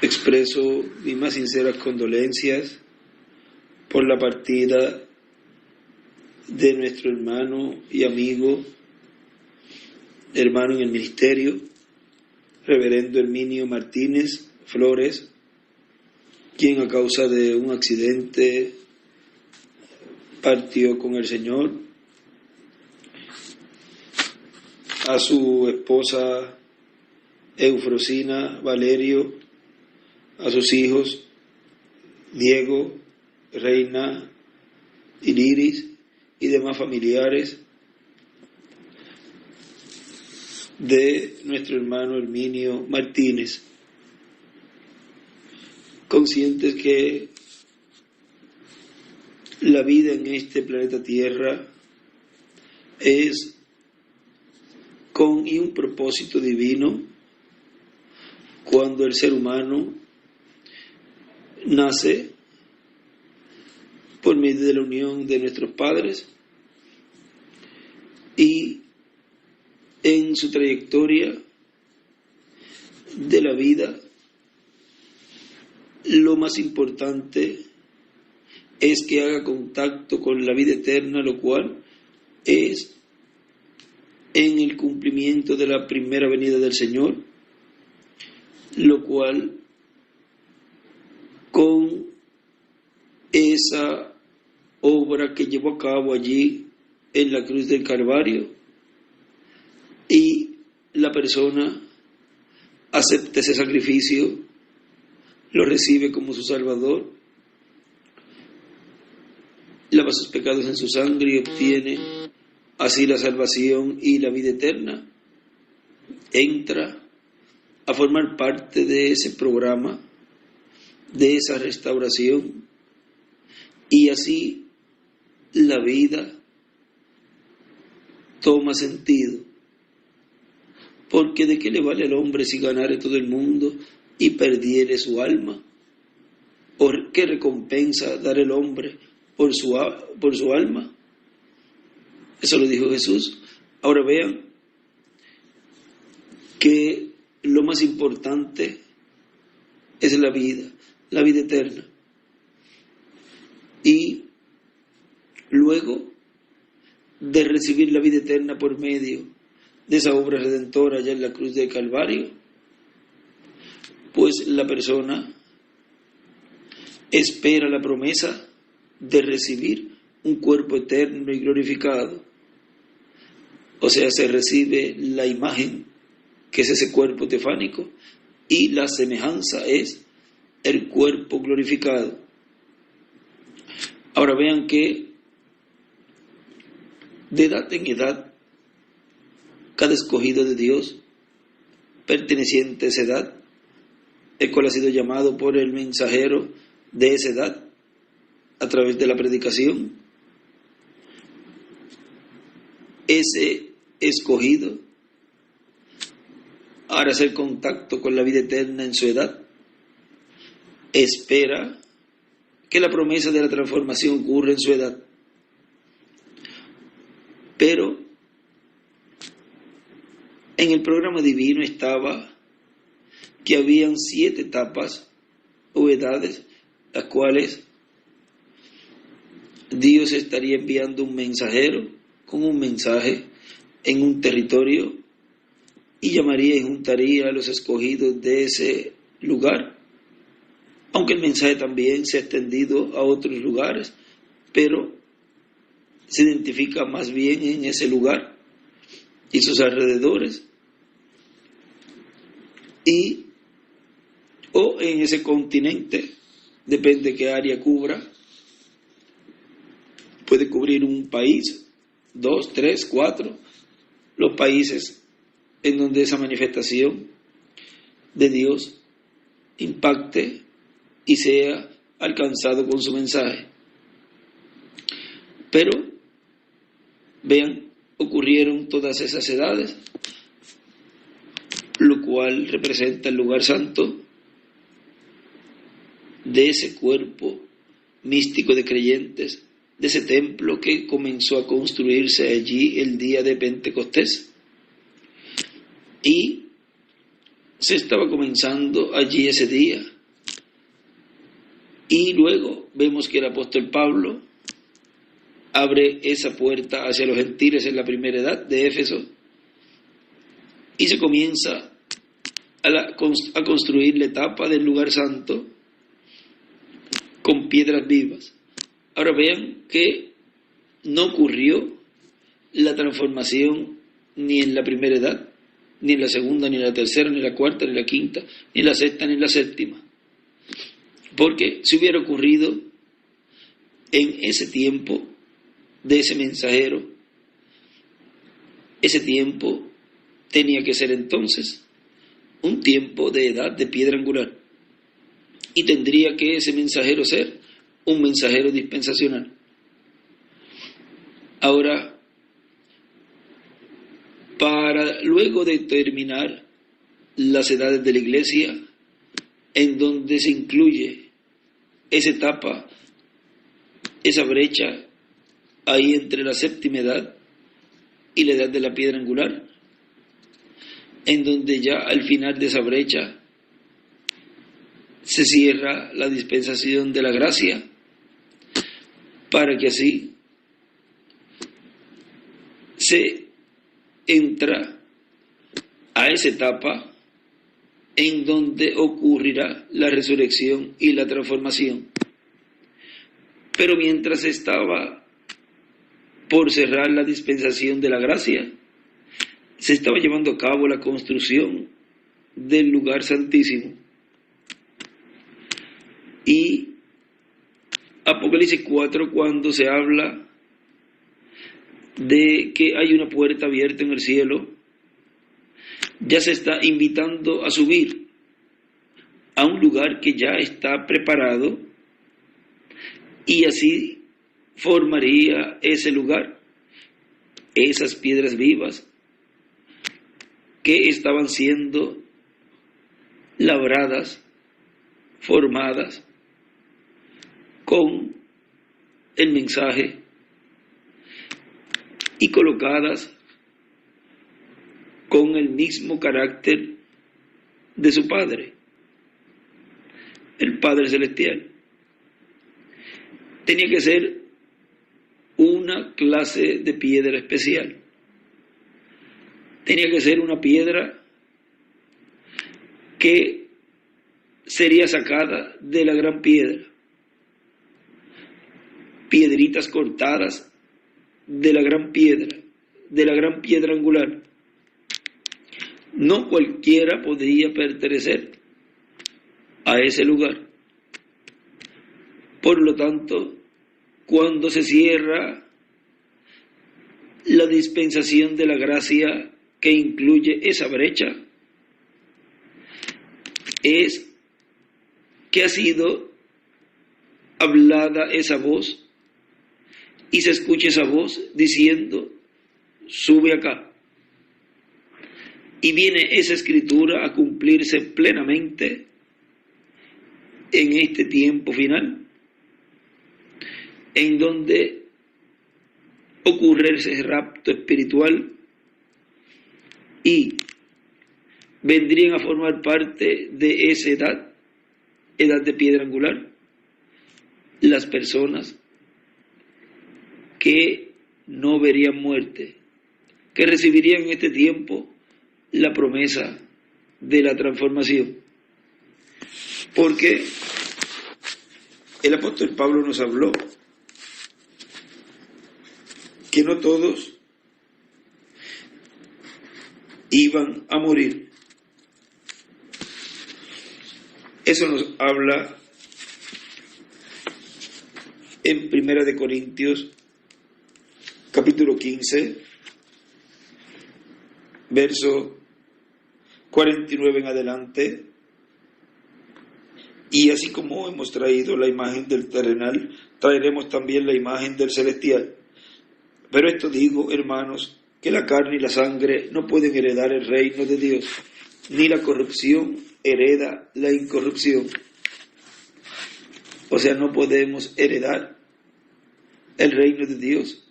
Expreso mis más sinceras condolencias por la partida de nuestro hermano y amigo, hermano en el ministerio, reverendo Herminio Martínez Flores, quien a causa de un accidente partió con el Señor. A su esposa Eufrosina Valerio, a sus hijos Diego, Reina y Liris y demás familiares de nuestro hermano Herminio Martínez, conscientes que la vida en este planeta Tierra es con un propósito divino. Cuando el ser humano nace por medio de la unión de nuestros padres y en su trayectoria de la vida, lo más importante es que haga contacto con la vida eterna, lo cual es en el cumplimiento de la primera venida del Señor, lo cual con esa obra que llevó a cabo allí en la cruz del Calvario, y la persona acepta ese sacrificio, lo recibe como su Salvador, lava sus pecados en su sangre y obtiene así la salvación y la vida eterna, entra a formar parte de ese programa, de esa restauración, y así la vida toma sentido. Porque ¿de qué le vale al hombre si ganare todo el mundo y perdiere su alma? ¿O qué recompensa dará el hombre por su alma? Eso lo dijo Jesús. Ahora vean que lo más importante es la vida eterna. Y luego de recibir la vida eterna por medio de esa obra redentora allá en la cruz del Calvario, pues la persona espera la promesa de recibir un cuerpo eterno y glorificado. O sea, se recibe la imagen, que es ese cuerpo teofánico, y la semejanza es el cuerpo glorificado. Ahora vean que de edad en edad, cada escogido de Dios, perteneciente a esa edad, el cual ha sido llamado por el mensajero de esa edad, a través de la predicación, ese escogido, al hacer contacto con la vida eterna en su edad, espera que la promesa de la transformación ocurra en su edad. Pero en el programa divino estaba que habían 7 etapas o edades, las cuales Dios estaría enviando un mensajero con un mensaje en un territorio y llamaría y juntaría a los escogidos de ese lugar, aunque el mensaje también se ha extendido a otros lugares, pero se identifica más bien en ese lugar y sus alrededores, o en ese continente, depende de qué área cubra. Puede cubrir un país, 2, 3, 4, los países en donde esa manifestación de Dios impacte y sea alcanzado con su mensaje. Pero, vean, ocurrieron todas esas edades, lo cual representa el lugar santo de ese cuerpo místico de creyentes, de ese templo que comenzó a construirse allí el día de Pentecostés. Y se estaba comenzando allí ese día. Y luego vemos que el apóstol Pablo abre esa puerta hacia los gentiles en la primera edad de Éfeso y se comienza a construir la etapa del lugar santo con piedras vivas. Ahora vean que no ocurrió la transformación ni en la primera edad, ni en la segunda, ni en la tercera, ni en la cuarta, ni en la quinta, ni en la sexta, ni en la séptima. Porque si hubiera ocurrido en ese tiempo de ese mensajero, ese tiempo tenía que ser entonces un tiempo de edad de piedra angular. Y tendría que ese mensajero ser un mensajero dispensacional. Ahora, para luego determinar las edades de la iglesia, en donde se incluye esa etapa, esa brecha ahí entre la séptima edad y la edad de la piedra angular, en donde ya al final de esa brecha se cierra la dispensación de la gracia, para que así se entra a esa etapa en donde ocurrirá la resurrección y la transformación. Pero mientras estaba por cerrar la dispensación de la gracia, se estaba llevando a cabo la construcción del lugar santísimo. Y Apocalipsis 4, cuando se habla de que hay una puerta abierta en el cielo, ya se está invitando a subir a un lugar que ya está preparado, y así formaría ese lugar, esas piedras vivas que estaban siendo labradas, formadas con el mensaje y colocadas con el mismo carácter de su Padre, el Padre Celestial. Tenía que ser una clase de piedra especial. Tenía que ser una piedra que sería sacada de la gran piedra. Piedritas cortadas de la gran piedra angular. No cualquiera podía pertenecer a ese lugar. Por lo tanto, cuando se cierra la dispensación de la gracia que incluye esa brecha, es que ha sido hablada esa voz y se escucha esa voz diciendo: sube acá. Y viene esa escritura a cumplirse plenamente en este tiempo final, en donde ocurre ese rapto espiritual y vendrían a formar parte de esa edad de piedra angular, las personas que no verían muerte, que recibirían en este tiempo la promesa de la transformación. Porque el apóstol Pablo nos habló que no todos iban a morir. Eso nos habla en 1 de Corintios capítulo 15, verso 49 en adelante. Y así como hemos traído la imagen del terrenal, traeremos también la imagen del celestial. Pero esto digo, hermanos, que la carne y la sangre no pueden heredar el reino de Dios, ni la corrupción hereda la incorrupción. O sea, no podemos heredar el reino de Dios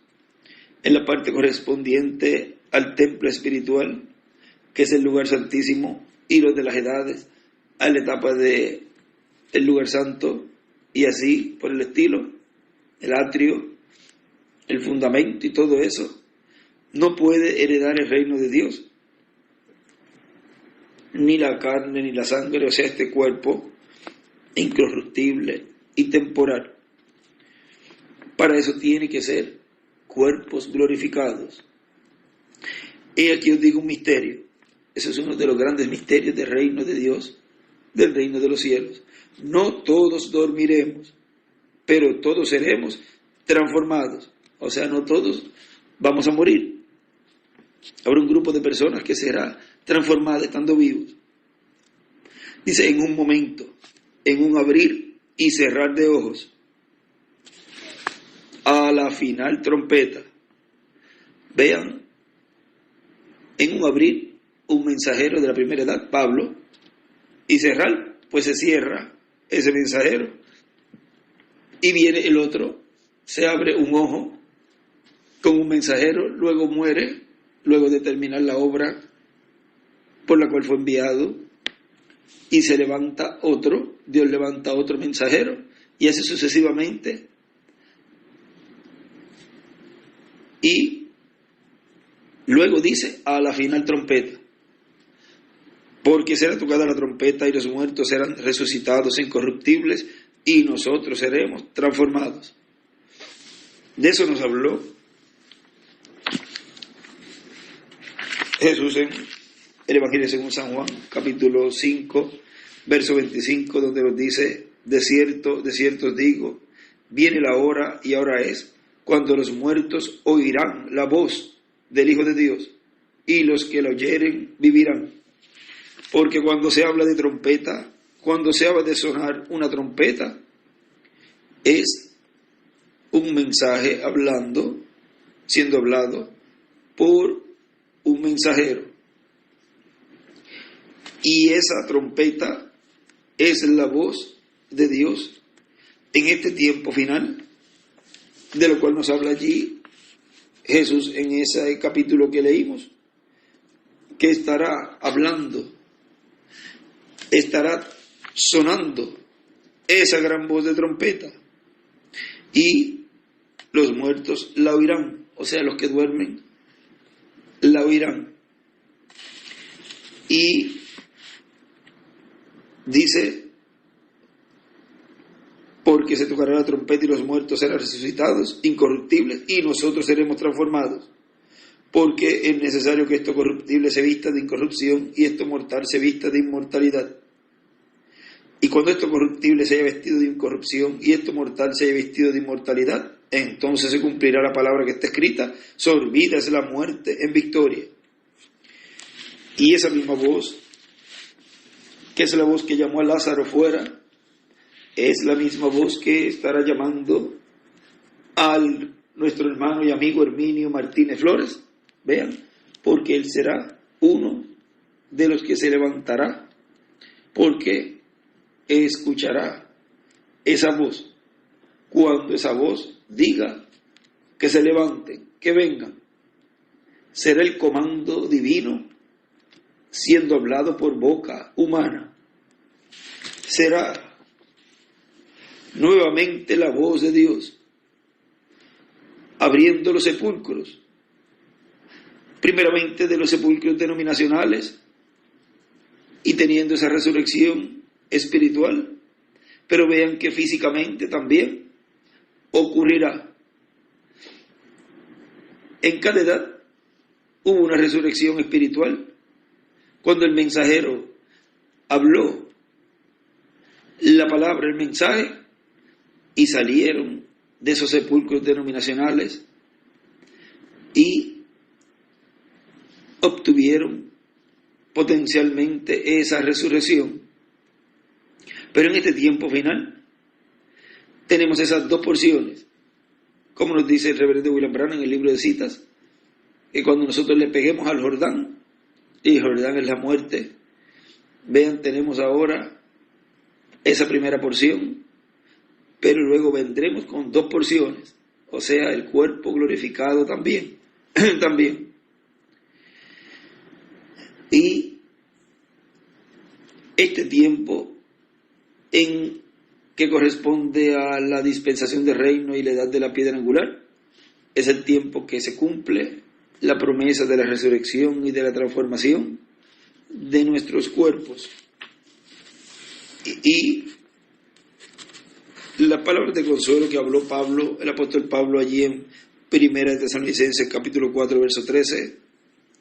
en la parte correspondiente al templo espiritual, que es el lugar santísimo, y los de las edades a la etapa de el lugar santo, y así por el estilo, el atrio, el fundamento y todo eso, no puede heredar el reino de Dios. Ni la carne ni la sangre, o sea, este cuerpo incorruptible y temporal. Para eso tiene que ser cuerpos glorificados. Y aquí os digo un misterio. Eso es uno de los grandes misterios del reino de Dios, del reino de los cielos. No todos dormiremos, pero todos seremos transformados. O sea, no todos vamos a morir. Habrá un grupo de personas que será transformada estando vivos. Dice, en un momento, en un abrir y cerrar de ojos, a la final trompeta. Vean, en un abrir, un mensajero de la primera edad, Pablo, y cerrar, pues se cierra ese mensajero, y viene el otro, se abre un ojo con un mensajero, luego muere, luego de terminar la obra por la cual fue enviado, y se levanta otro, Dios levanta otro mensajero, y así sucesivamente. Y luego dice, a la final trompeta, porque será tocada la trompeta y los muertos serán resucitados incorruptibles y nosotros seremos transformados. De eso nos habló Jesús en el Evangelio según San Juan, capítulo 5, verso 25, donde nos dice, de cierto os digo, viene la hora y ahora es, cuando los muertos oirán la voz del Hijo de Dios, y los que la oyeren vivirán. Porque cuando se habla de trompeta, cuando se habla de sonar una trompeta, es un mensaje siendo hablado por un mensajero. Y esa trompeta es la voz de Dios en este tiempo final, de lo cual nos habla allí Jesús en ese capítulo que leímos, que estará hablando, estará sonando esa gran voz de trompeta, y los muertos la oirán, o sea, los que duermen la oirán. Y dice, porque se tocará la trompeta y los muertos serán resucitados, incorruptibles, y nosotros seremos transformados. Porque es necesario que esto corruptible se vista de incorrupción y esto mortal se vista de inmortalidad. Y cuando esto corruptible se haya vestido de incorrupción y esto mortal se haya vestido de inmortalidad, entonces se cumplirá la palabra que está escrita, sorbida es la muerte en victoria. Y esa misma voz, que es la voz que llamó a Lázaro fuera, es la misma voz que estará llamando a nuestro hermano y amigo Herminio Martínez Flores. Vean, porque él será uno de los que se levantará, porque escuchará esa voz. Cuando esa voz diga que se levanten, que vengan, será el comando divino siendo hablado por boca humana. Será nuevamente la voz de Dios abriendo los sepulcros, primeramente de los sepulcros denominacionales, y teniendo esa resurrección espiritual, pero vean que físicamente también ocurrirá. En cada edad hubo una resurrección espiritual. Cuando el mensajero habló la palabra, el mensaje, y salieron de esos sepulcros denominacionales y obtuvieron potencialmente esa resurrección. Pero en este tiempo final tenemos esas dos porciones, como nos dice el reverendo William Branham en el libro de citas, que cuando nosotros le peguemos al Jordán, y Jordán es la muerte, vean, tenemos ahora esa primera porción, pero luego vendremos con dos porciones, o sea, el cuerpo glorificado también, también. Y Este tiempo en que corresponde a la dispensación del reino y la edad de la piedra angular es el tiempo que se cumple la promesa de la resurrección y de la transformación de nuestros cuerpos. Y la palabra de consuelo que habló Pablo, el apóstol Pablo, allí en Primera de Tesalonicenses capítulo 4 verso 13,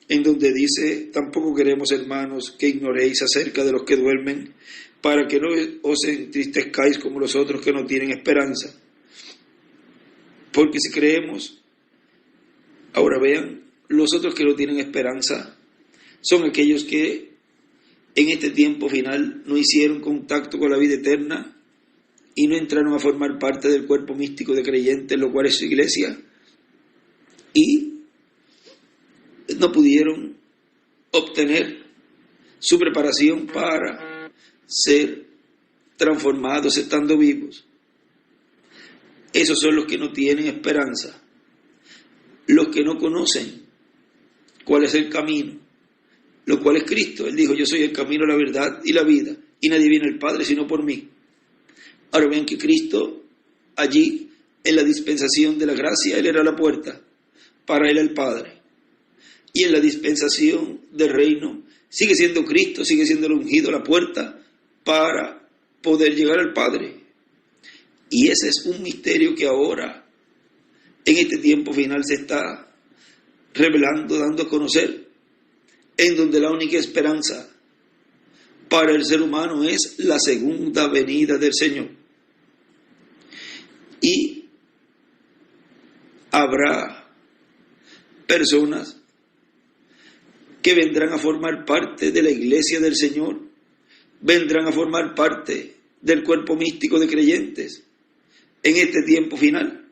en donde dice: tampoco queremos, hermanos, que ignoréis acerca de los que duermen, para que no os entristezcáis como los otros que no tienen esperanza. Porque si creemos, ahora vean, los otros que no tienen esperanza son aquellos que en este tiempo final no hicieron contacto con la vida eterna y no entraron a formar parte del cuerpo místico de creyentes, lo cual es su iglesia, y no pudieron obtener su preparación para ser transformados estando vivos. Esos son los que no tienen esperanza, los que no conocen cuál es el camino, lo cual es Cristo. Él dijo: yo soy el camino, la verdad y la vida, y nadie viene al Padre sino por mí. Ahora ven que Cristo, allí en la dispensación de la gracia, Él era la puerta para ir al Padre. Y en la dispensación del reino sigue siendo Cristo, sigue siendo el ungido, la puerta para poder llegar al Padre. Y ese es un misterio que ahora, en este tiempo final, se está revelando, dando a conocer, en donde la única esperanza para el ser humano es la segunda venida del Señor. Y habrá personas que vendrán a formar parte de la iglesia del Señor, vendrán a formar parte del cuerpo místico de creyentes en este tiempo final,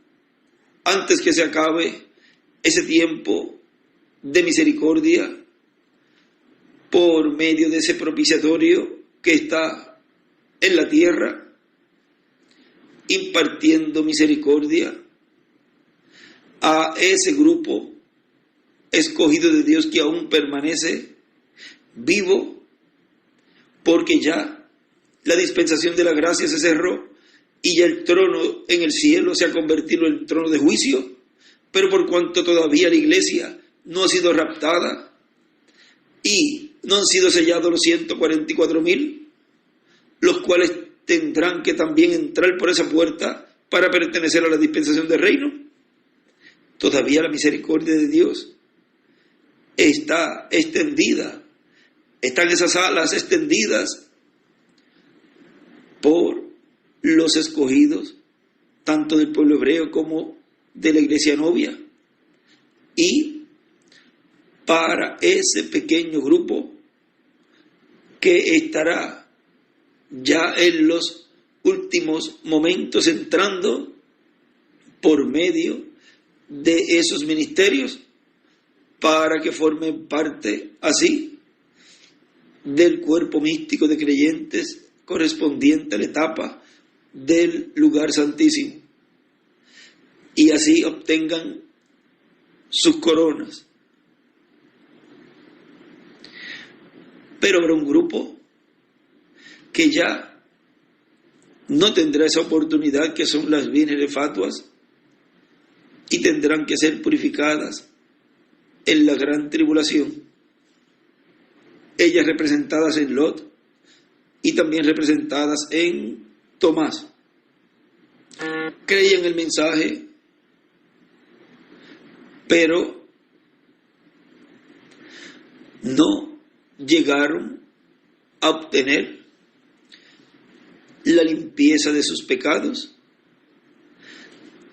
antes que se acabe ese tiempo de misericordia por medio de ese propiciatorio que está en la tierra, impartiendo misericordia a ese grupo escogido de Dios que aún permanece vivo, porque ya la dispensación de la gracia se cerró y ya el trono en el cielo se ha convertido en el trono de juicio. Pero por cuanto todavía la iglesia no ha sido raptada y no han sido sellados los 144,000, los cuales tendrán que también entrar por esa puerta para pertenecer a la dispensación del reino, todavía la misericordia de Dios está extendida, están esas alas extendidas por los escogidos, tanto del pueblo hebreo como de la iglesia novia, y para ese pequeño grupo que estará ya en los últimos momentos entrando por medio de esos ministerios, para que formen parte así del cuerpo místico de creyentes correspondiente a la etapa del lugar santísimo, y así obtengan sus coronas. Pero habrá un grupo que ya no tendrá esa oportunidad, que son las vírgenes fatuas, y tendrán que ser purificadas en la gran tribulación, ellas representadas en Lot y también representadas en Tomás. Creían el mensaje, pero no llegaron a obtener la limpieza de sus pecados,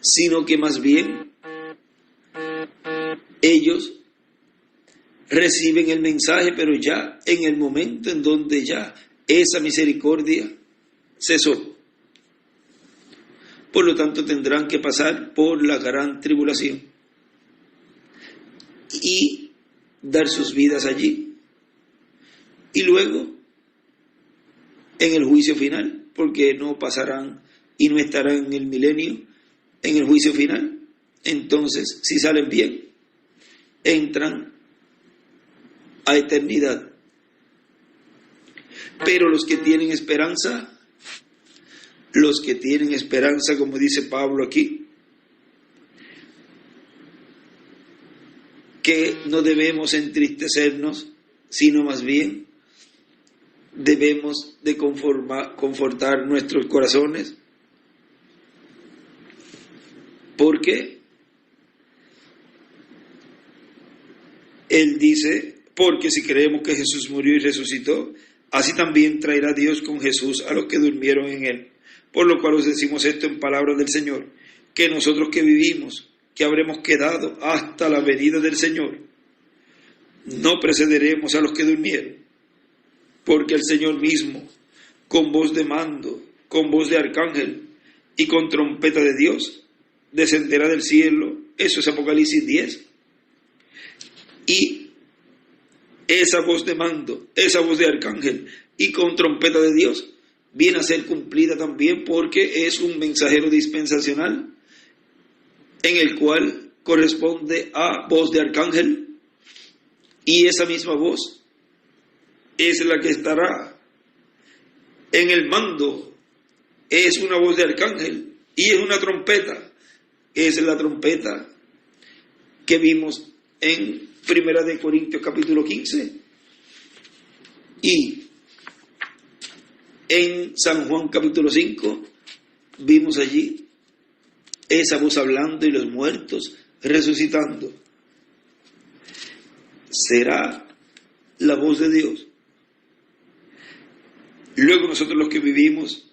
sino que más bien ellos reciben el mensaje, pero ya en el momento en donde ya esa misericordia cesó. Por lo tanto, tendrán que pasar por la gran tribulación y dar sus vidas allí. Y luego, en el juicio final, porque no pasarán y no estarán en el milenio, en el juicio final, entonces, si salen bien, entran a eternidad. Pero los que tienen esperanza, como dice Pablo aquí, que no debemos entristecernos, sino más bien debemos de confortar nuestros corazones, porque Él dice, porque si creemos que Jesús murió y resucitó, así también traerá Dios con Jesús a los que durmieron en Él. Por lo cual os decimos esto en palabras del Señor, que nosotros que vivimos, que habremos quedado hasta la venida del Señor, no precederemos a los que durmieron, porque el Señor mismo, con voz de mando, con voz de arcángel y con trompeta de Dios, descenderá del cielo. Eso es Apocalipsis 10. Y esa voz de mando, esa voz de arcángel y con trompeta de Dios viene a ser cumplida también, porque es un mensajero dispensacional en el cual corresponde a voz de arcángel, y esa misma voz es la que estará en el mando. Es una voz de arcángel y es una trompeta. Es la trompeta que vimos en 1 Corintios capítulo 15 y en San Juan capítulo 5 vimos allí esa voz hablando y los muertos resucitando. Será la voz de Dios. Luego nosotros los que vivimos,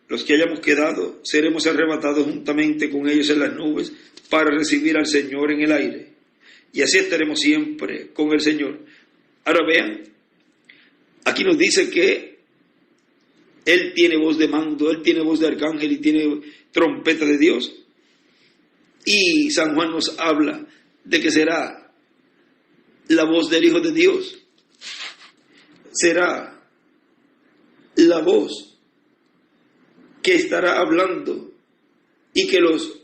los que hayamos quedado, seremos arrebatados juntamente con ellos en las nubes para recibir al Señor en el aire. Y así estaremos siempre con el Señor. Ahora vean, aquí nos dice que Él tiene voz de mando, Él tiene voz de arcángel y tiene trompeta de Dios. Y San Juan nos habla de que será la voz del Hijo de Dios. Será la voz que estará hablando y que los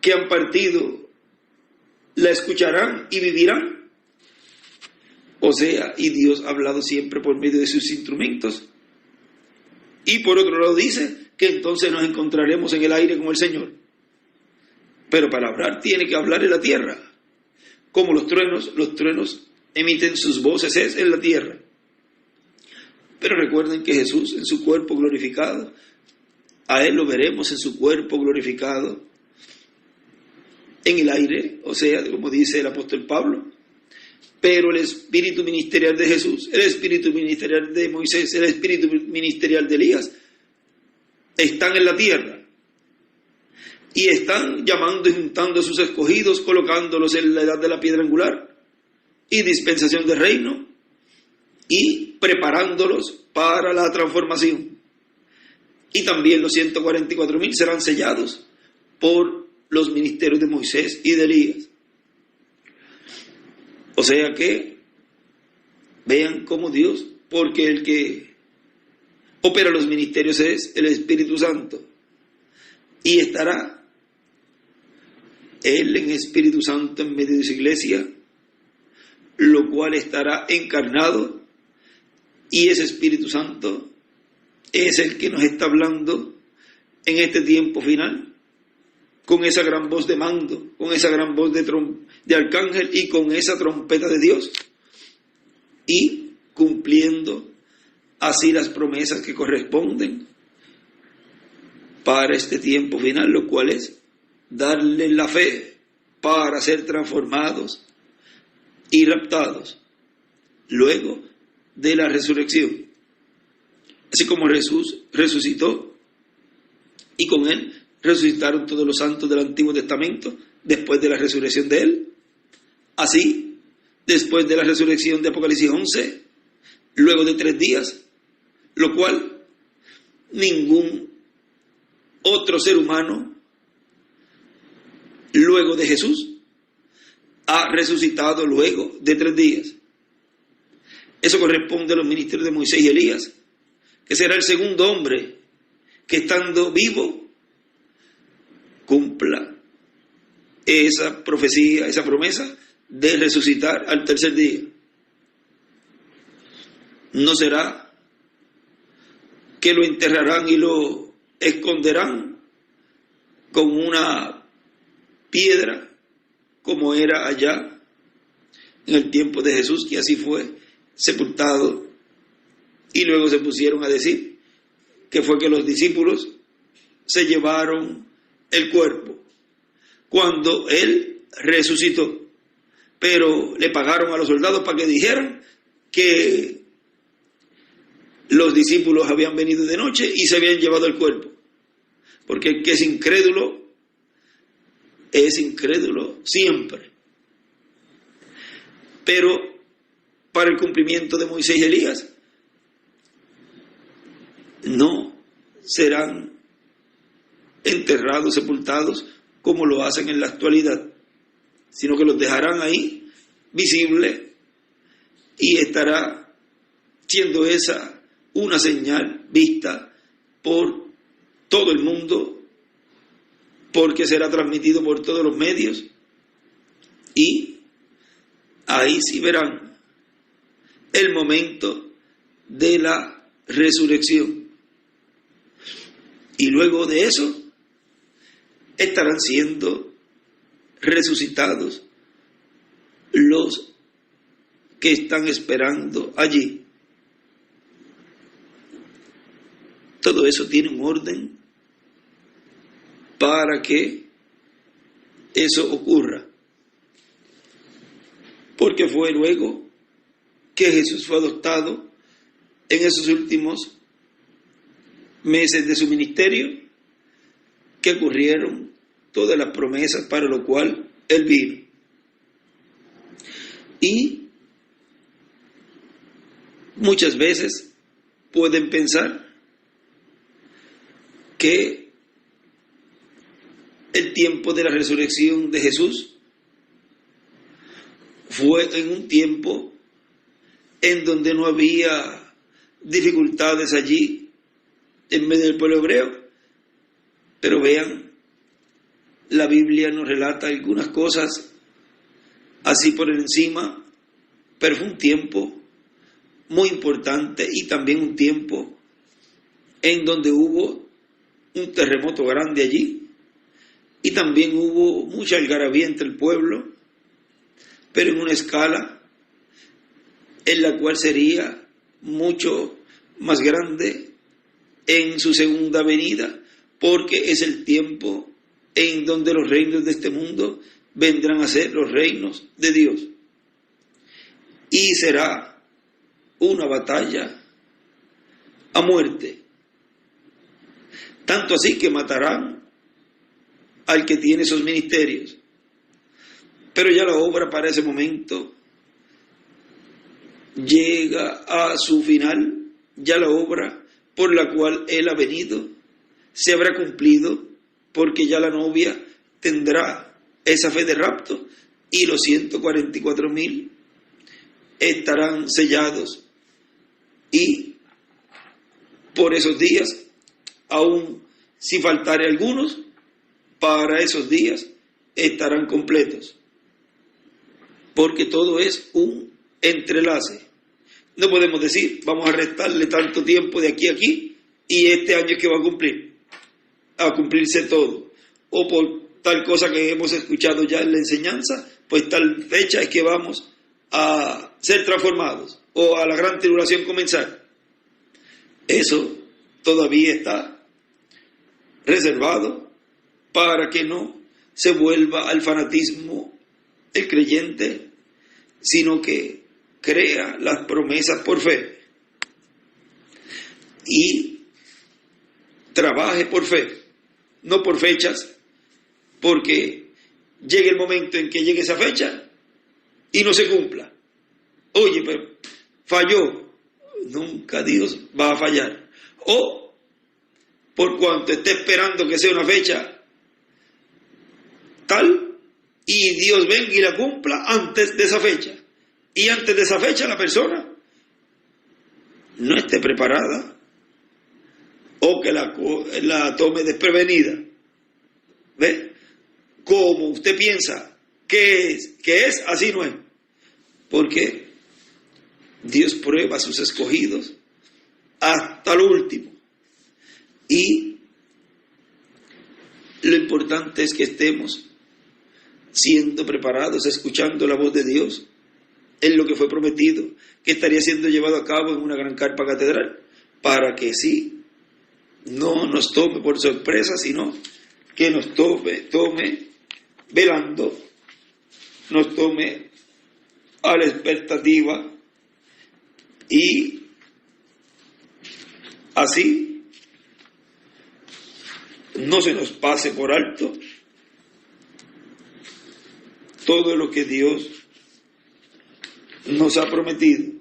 que han partido la escucharán y vivirán. O sea, y Dios ha hablado siempre por medio de sus instrumentos. Y por otro lado dice que entonces nos encontraremos en el aire con el Señor. Pero para hablar tiene que hablar en la tierra. Como los truenos emiten sus voces es en la tierra. Pero recuerden que Jesús en su cuerpo glorificado, a Él lo veremos en su cuerpo glorificado, en el aire, o sea, como dice el apóstol Pablo. Pero el espíritu ministerial de Jesús, el espíritu ministerial de Moisés, el espíritu ministerial de Elías, están en la tierra. Y están llamando y juntando a sus escogidos, colocándolos en la edad de la piedra angular y dispensación del reino, y preparándolos para la transformación. Y también los 144,000 serán sellados por los ministerios de Moisés y de Elías. O sea que vean cómo Dios, porque el que opera los ministerios es el Espíritu Santo, y estará Él en Espíritu Santo en medio de su iglesia, lo cual estará encarnado, y ese Espíritu Santo es el que nos está hablando en este tiempo final, con esa gran voz de mando, con esa gran voz de arcángel y con esa trompeta de Dios, y cumpliendo así las promesas que corresponden para este tiempo final, lo cual es darle la fe para ser transformados y raptados luego de la resurrección. Así como Jesús resucitó y con Él resucitaron todos los santos del Antiguo Testamento después de la resurrección de Él, así después de la resurrección de Apocalipsis 11, luego de 3 días, lo cual ningún otro ser humano luego de Jesús ha resucitado luego de 3 días. Eso corresponde a los ministerios de Moisés y Elías, que será el segundo hombre que estando vivo cumpla esa profecía, esa promesa de resucitar al tercer día. No será que lo enterrarán y lo esconderán con una piedra, como era allá en el tiempo de Jesús, que así fue sepultado, y luego se pusieron a decir que fue que los discípulos se llevaron el cuerpo cuando él resucitó, pero le pagaron a los soldados para que dijeran que los discípulos habían venido de noche y se habían llevado el cuerpo, porque el que es incrédulo siempre. Pero para el cumplimiento de Moisés y Elías, no serán enterrados, sepultados, como lo hacen en la actualidad, sino que los dejarán ahí, visible, y estará siendo esa una señal vista por todo el mundo, porque será transmitido por todos los medios, y ahí sí verán el momento de la resurrección. Y luego de eso estarán siendo resucitados los que están esperando allí. Todo eso tiene un orden para que eso ocurra. Porque fue luego que Jesús fue adoptado en esos últimos meses de su ministerio que ocurrieron todas las promesas para lo cual Él vino. Y muchas veces pueden pensar que el tiempo de la resurrección de Jesús fue en un tiempo en donde no había dificultades allí en medio del pueblo hebreo. Pero vean, la Biblia nos relata algunas cosas así por encima, pero fue un tiempo muy importante y también un tiempo en donde hubo un terremoto grande allí y también hubo mucha algarabía entre el pueblo, pero en una escala en la cual sería mucho más grande en su segunda venida, porque es el tiempo en donde los reinos de este mundo vendrán a ser los reinos de Dios. Y será una batalla a muerte. Tanto así que matarán al que tiene esos ministerios. Pero ya la obra para ese momento llega a su final. Ya la obra por la cual Él ha venido se habrá cumplido, porque ya la novia tendrá esa fe de rapto y los 144,000 estarán sellados, y por esos días, aun si faltare algunos, para esos días estarán completos, porque todo es un entrelace. No podemos decir, vamos a restarle tanto tiempo de aquí a aquí, y este año es que va a cumplirse todo, o por tal cosa que hemos escuchado ya en la enseñanza, pues tal fecha es que vamos a ser transformados, o a la gran tribulación comenzar. Eso todavía está reservado para que no se vuelva al fanatismo el creyente, sino que crea las promesas por fe y trabaje por fe, no por fechas, porque llegue el momento en que llegue esa fecha y no se cumpla. Oye, pero falló. Nunca Dios va a fallar. O por cuanto esté esperando que sea una fecha tal y Dios venga y la cumpla antes de esa fecha. Y antes de esa fecha la persona no esté preparada o que la tome desprevenida. ¿Ve? Como usted piensa que es, así no es. Porque Dios prueba a sus escogidos hasta lo último. Y lo importante es que estemos siendo preparados, escuchando la voz de Dios en lo que fue prometido, que estaría siendo llevado a cabo en una gran carpa catedral, para que sí, no nos tome por sorpresa, sino que nos tome velando, nos tome a la expectativa, y así no se nos pase por alto todo lo que Dios nos ha prometido.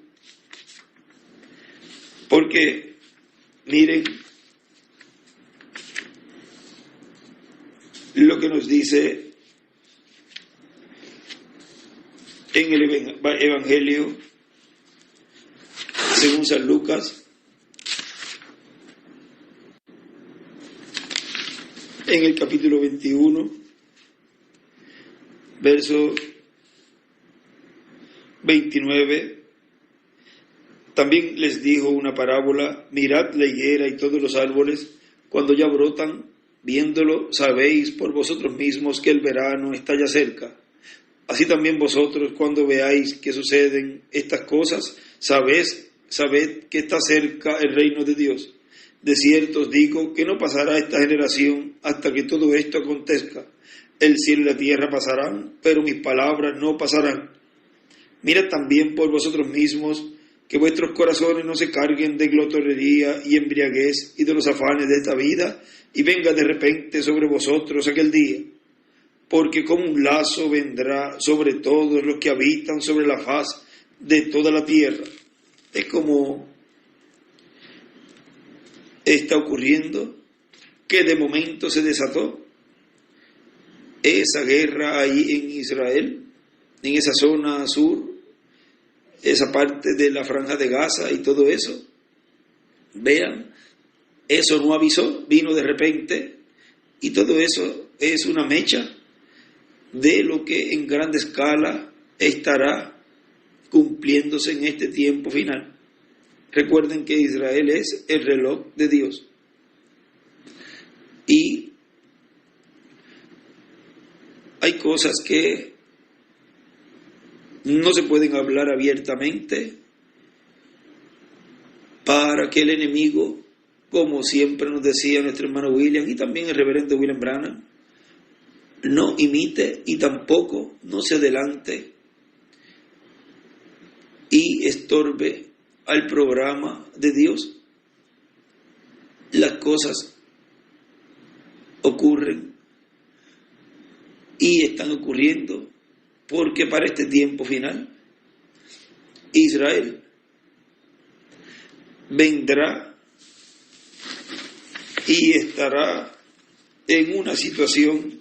Porque, miren lo que nos dice en el Evangelio según San Lucas, en el capítulo 21, verso 29, también les dijo una parábola: mirad la higuera y todos los árboles, cuando ya brotan, viéndolo, sabéis por vosotros mismos que el verano está ya cerca. Así también vosotros, cuando veáis que suceden estas cosas, sabed que está cerca el reino de Dios. De cierto os digo que no pasará esta generación hasta que todo esto acontezca. El cielo y la tierra pasarán, pero mis palabras no pasarán. Mirad también por vosotros mismos, que vuestros corazones no se carguen de glotonería y embriaguez y de los afanes de esta vida, y venga de repente sobre vosotros aquel día. Porque como un lazo vendrá sobre todos los que habitan sobre la faz de toda la tierra. Es como está ocurriendo, que de momento se desató esa guerra ahí en Israel, en esa zona sur, esa parte de la franja de Gaza y todo eso. Vean, eso no avisó, vino de repente, y todo eso es una mecha de lo que en grande escala estará cumpliéndose en este tiempo final. Recuerden que Israel es el reloj de Dios. Y hay cosas que no se pueden hablar abiertamente para que el enemigo, como siempre nos decía nuestro hermano William y también el reverendo William Branham, no imite y tampoco no se adelante y estorbe al programa de Dios. Las cosas ocurren y están ocurriendo porque para este tiempo final Israel vendrá y estará en una situación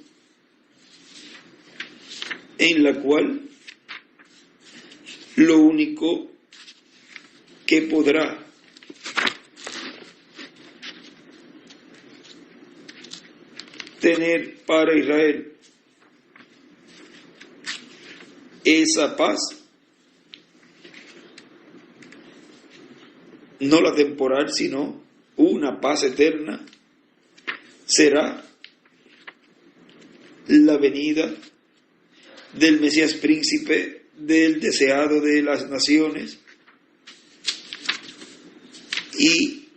en la cual lo único que podrá tener para Israel esa paz, no la temporal, sino una paz eterna, será la venida del Mesías príncipe, del deseado de las naciones. Y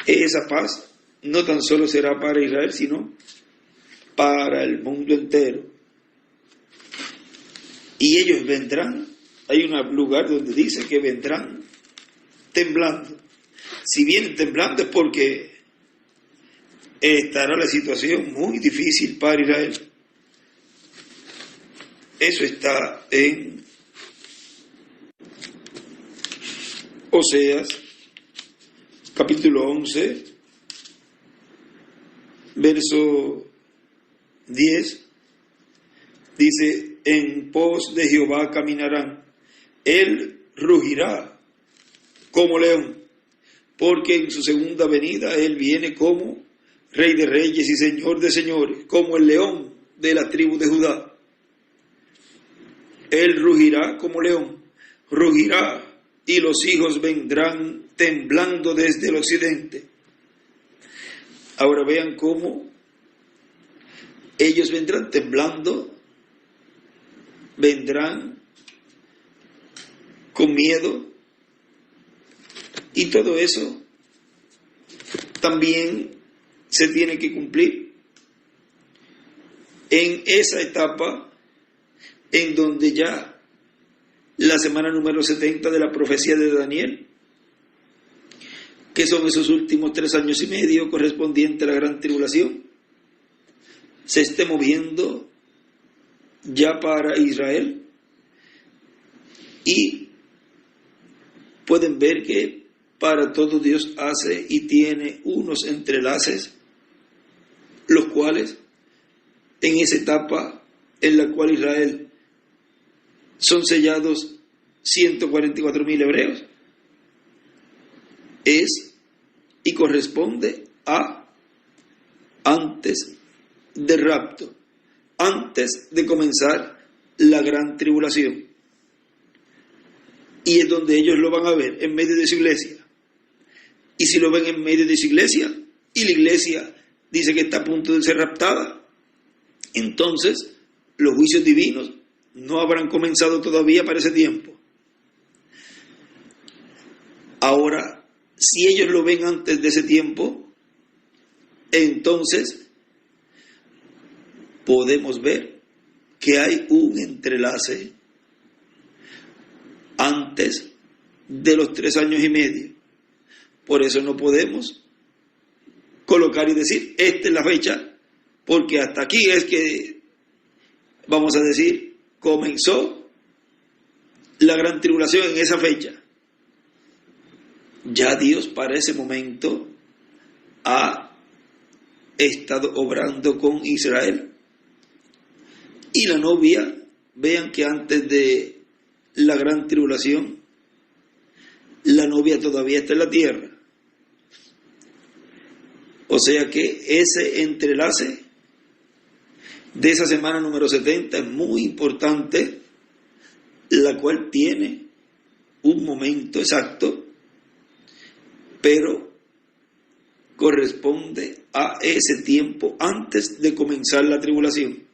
esa paz no tan solo será para Israel, sino para el mundo entero. Y ellos vendrán, hay un lugar donde dice que vendrán temblando. Si vienen temblando es porque estará la situación muy difícil para Israel. Eso está en Oseas, capítulo 11, verso 10, dice: en pos de Jehová caminarán, él rugirá como león, porque en su segunda venida él viene como Rey de reyes y Señor de señores, como el león de la tribu de Judá. Él rugirá como león, rugirá y los hijos vendrán temblando desde el occidente. Ahora vean cómo ellos vendrán temblando, vendrán con miedo, y todo eso también se tiene que cumplir en esa etapa en donde ya la semana número 70 de la profecía de Daniel, que son esos últimos 3 años y medio correspondientes a la gran tribulación, se esté moviendo ya para Israel. Y pueden ver que para todo Dios hace y tiene unos entrelaces, los cuales en esa etapa en la cual Israel son sellados 144,000 hebreos, es y corresponde a antes del rapto, antes de comenzar la gran tribulación. Y es donde ellos lo van a ver, en medio de su iglesia. Y si lo ven en medio de su iglesia, y la iglesia dice que está a punto de ser raptada, entonces los juicios divinos no habrán comenzado todavía para ese tiempo. Ahora, si ellos lo ven antes de ese tiempo, entonces podemos ver que hay un entrelace antes de los 3 años y medio. Por eso no podemos colocar y decir, esta es la fecha, porque hasta aquí es que, vamos a decir, comenzó la gran tribulación en esa fecha. Ya Dios para ese momento ha estado obrando con Israel. Y la novia, vean que antes de la gran tribulación, la novia todavía está en la tierra. O sea que ese entrelace de esa semana número 70 es muy importante, la cual tiene un momento exacto, pero corresponde a ese tiempo antes de comenzar la tribulación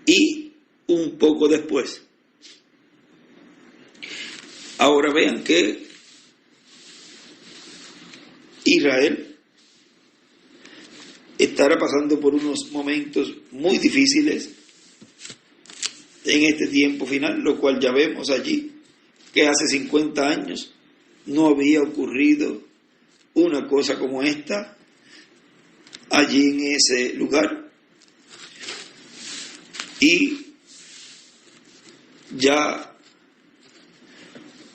y un poco después. Ahora vean que Israel estará pasando por unos momentos muy difíciles en este tiempo final, lo cual ya vemos allí, que hace 50 años no había ocurrido una cosa como esta allí en ese lugar. Y ya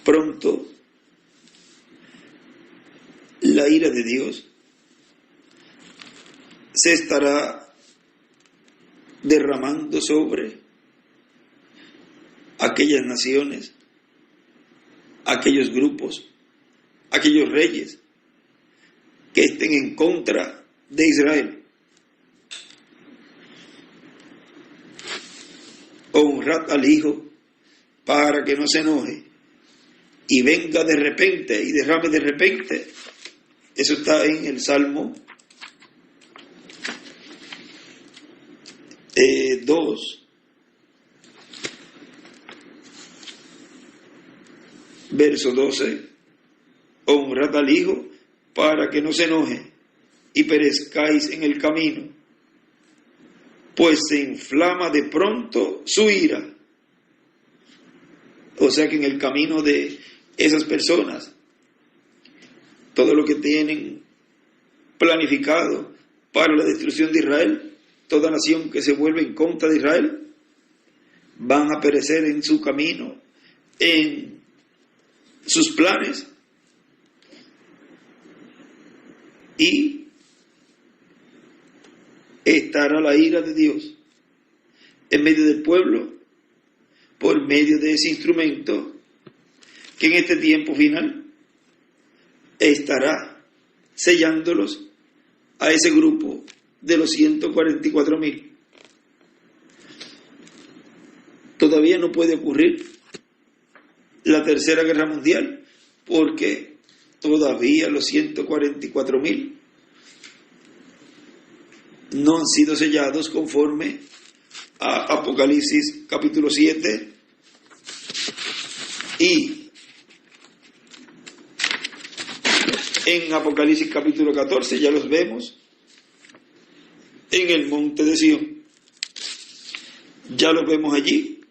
pronto la ira de Dios se estará derramando sobre aquellas naciones, aquellos grupos, aquellos reyes que estén en contra de Israel. Honrad al Hijo para que no se enoje y venga de repente y derrame de repente. Eso está en el Salmo 2, verso 12. Honrad al Hijo para que no se enoje y perezcáis en el camino, pues se inflama de pronto su ira. O sea que en el camino de esas personas, todo lo que tienen planificado para la destrucción de Israel, toda nación que se vuelve en contra de Israel, van a perecer en su camino, en sus planes, y estará la ira de Dios en medio del pueblo por medio de ese instrumento que en este tiempo final estará sellándolos a ese grupo de los 144,000. Todavía no puede ocurrir la Tercera Guerra Mundial, porque todavía los 144.000 no han sido sellados conforme a Apocalipsis capítulo 7 y en Apocalipsis capítulo 14 ya los vemos en el monte de Sión. Ya los vemos allí,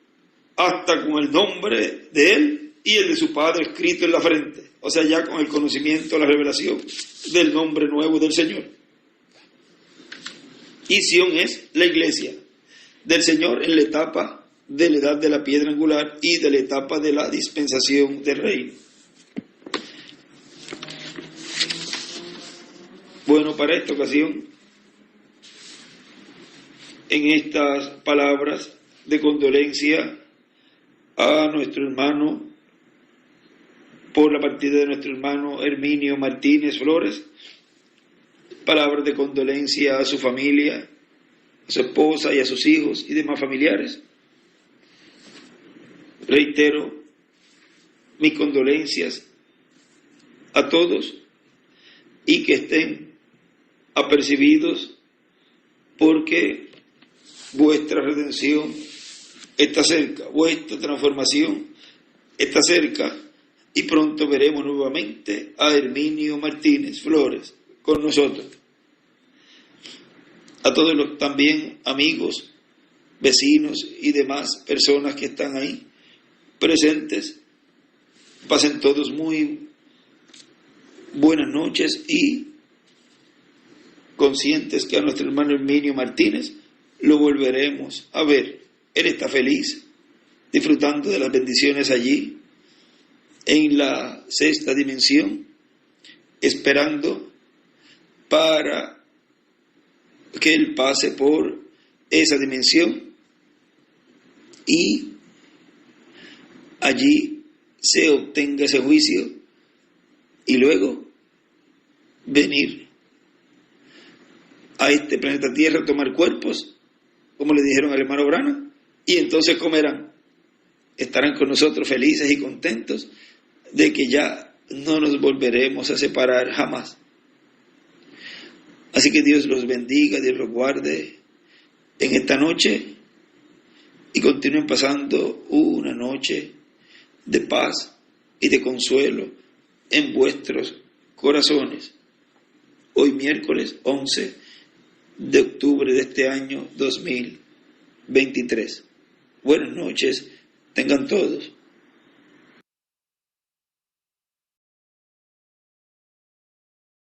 hasta con el nombre de él y el de su padre escrito en la frente. O sea, ya con el conocimiento, la revelación del nombre nuevo del Señor. Y Sión es la iglesia del Señor en la etapa de la edad de la piedra angular y de la etapa de la dispensación del reino. Bueno, para esta ocasión, en estas palabras de condolencia a nuestro hermano por la partida de nuestro hermano Herminio Martínez Flores, palabras de condolencia a su familia, a su esposa y a sus hijos y demás familiares. Reitero mis condolencias a todos y que estén apercibidos porque vuestra redención está cerca, vuestra transformación está cerca y pronto veremos nuevamente a Herminio Martínez Flores con nosotros. A todos los también amigos, vecinos y demás personas que están ahí presentes, pasen todos muy buenas noches y conscientes que a nuestro hermano Herminio Martínez lo volveremos a ver. Él está feliz, disfrutando de las bendiciones allí, en la sexta dimensión, esperando para que él pase por esa dimensión y allí se obtenga ese juicio y luego venir a este planeta Tierra a tomar cuerpos, como le dijeron al hermano Brana, y entonces comerán, estarán con nosotros felices y contentos de que ya no nos volveremos a separar jamás. Así que Dios los bendiga, Dios los guarde en esta noche y continúen pasando una noche de paz y de consuelo en vuestros corazones. Hoy miércoles 11 de octubre de este año 2023. Buenas noches, tengan todos.